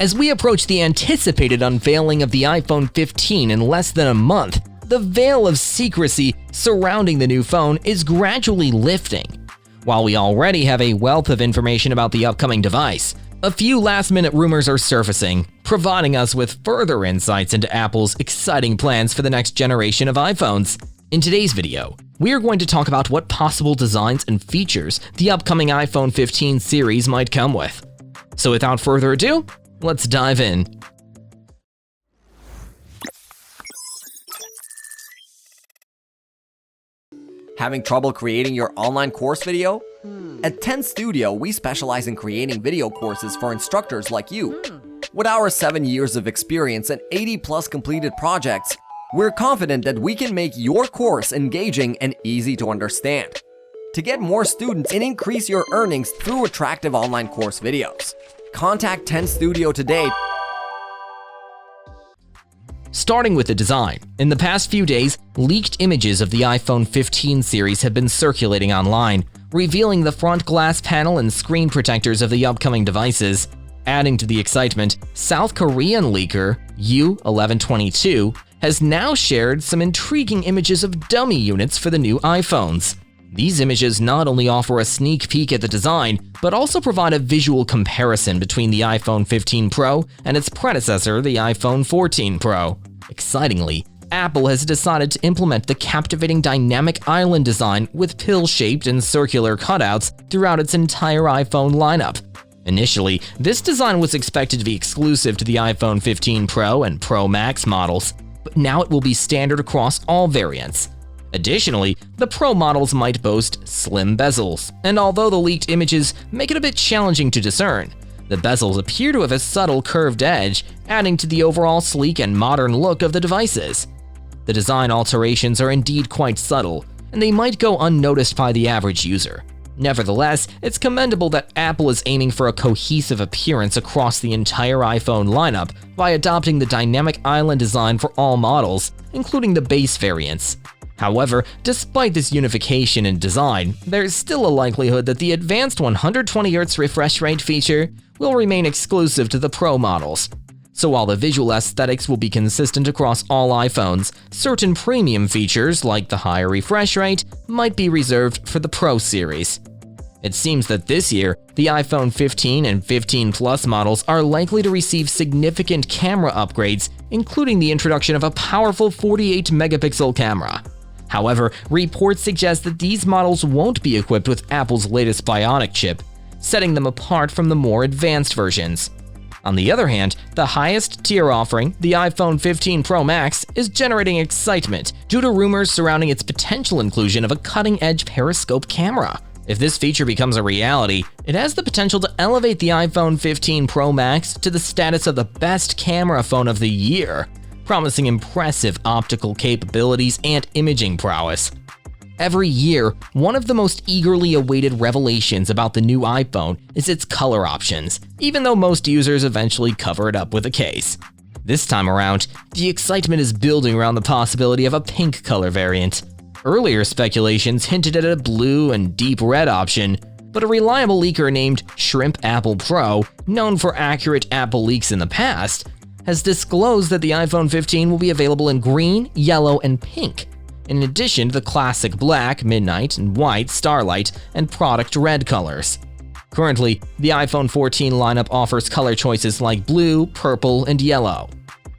As we approach the anticipated unveiling of the iPhone 15 in less than a month, the veil of secrecy surrounding the new phone is gradually lifting. While we already have a wealth of information about the upcoming device, a few last-minute rumors are surfacing, providing us with further insights into Apple's exciting plans for the next generation of iPhones. In today's video, we are going to talk about what possible designs and features the upcoming iPhone 15 series might come with. So without further ado, let's dive in. Having trouble creating your online course video? At 10 Studio, we specialize in creating video courses for instructors like you. With our 7 years of experience and 80+ completed projects, we're confident that we can make your course engaging and easy to understand. To get more students and increase your earnings through attractive online course videos, contact 10 Studio today. Starting with the design, in the past few days, leaked images of the iPhone 15 series have been circulating online, revealing the front glass panel and screen protectors of the upcoming devices. Adding to the excitement, South Korean leaker U1122 has now shared some intriguing images of dummy units for the new iPhones. These images not only offer a sneak peek at the design, but also provide a visual comparison between the iPhone 15 Pro and its predecessor, the iPhone 14 Pro. Excitingly, Apple has decided to implement the captivating dynamic island design with pill-shaped and circular cutouts throughout its entire iPhone lineup. Initially, this design was expected to be exclusive to the iPhone 15 Pro and Pro Max models, but now it will be standard across all variants. Additionally, the Pro models might boast slim bezels, and although the leaked images make it a bit challenging to discern, the bezels appear to have a subtle curved edge, adding to the overall sleek and modern look of the devices. The design alterations are indeed quite subtle, and they might go unnoticed by the average user. Nevertheless, it's commendable that Apple is aiming for a cohesive appearance across the entire iPhone lineup by adopting the dynamic island design for all models, including the base variants. However, despite this unification in design, there's still a likelihood that the advanced 120Hz refresh rate feature will remain exclusive to the Pro models. So while the visual aesthetics will be consistent across all iPhones, certain premium features like the higher refresh rate might be reserved for the Pro series. It seems that this year, the iPhone 15 and 15 Plus models are likely to receive significant camera upgrades, including the introduction of a powerful 48-megapixel camera. However, reports suggest that these models won't be equipped with Apple's latest Bionic chip, setting them apart from the more advanced versions. On the other hand, the highest tier offering, the iPhone 15 Pro Max, is generating excitement due to rumors surrounding its potential inclusion of a cutting-edge periscope camera. If this feature becomes a reality, it has the potential to elevate the iPhone 15 Pro Max to the status of the best camera phone of the year, promising impressive optical capabilities and imaging prowess. Every year, one of the most eagerly awaited revelations about the new iPhone is its color options, even though most users eventually cover it up with a case. This time around, the excitement is building around the possibility of a pink color variant. Earlier speculations hinted at a blue and deep red option, but a reliable leaker named Shrimp Apple Pro, known for accurate Apple leaks in the past, has disclosed that the iPhone 15 will be available in green, yellow, and pink, in addition to the classic black, midnight, and white, starlight, and product red colors. Currently, the iPhone 14 lineup offers color choices like blue, purple, and yellow.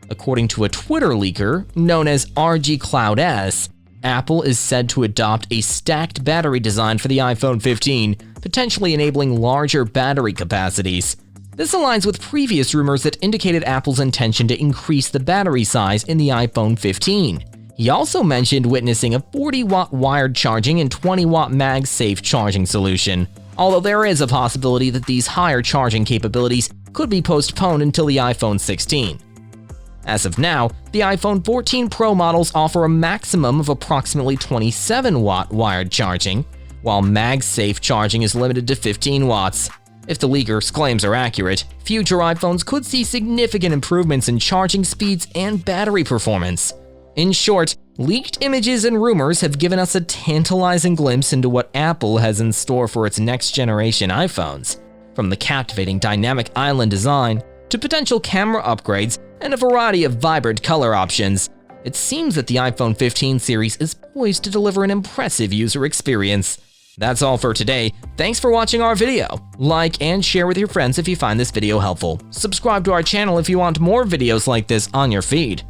According to a Twitter leaker known as RGCloudS, Apple is said to adopt a stacked battery design for the iPhone 15, potentially enabling larger battery capacities. This aligns with previous rumors that indicated Apple's intention to increase the battery size in the iPhone 15. He also mentioned witnessing a 40-watt wired charging and 20-watt MagSafe charging solution, although there is a possibility that these higher charging capabilities could be postponed until the iPhone 16. As of now, the iPhone 14 Pro models offer a maximum of approximately 27-watt wired charging, while MagSafe charging is limited to 15 watts. If the leaker's claims are accurate, future iPhones could see significant improvements in charging speeds and battery performance. In short, leaked images and rumors have given us a tantalizing glimpse into what Apple has in store for its next-generation iPhones. From the captivating dynamic island design to potential camera upgrades and a variety of vibrant color options. It seems that the iPhone 15 series is poised to deliver an impressive user experience. That's all for today. Thanks for watching our video. Like and share with your friends if you find this video helpful. Subscribe to our channel if you want more videos like this on your feed.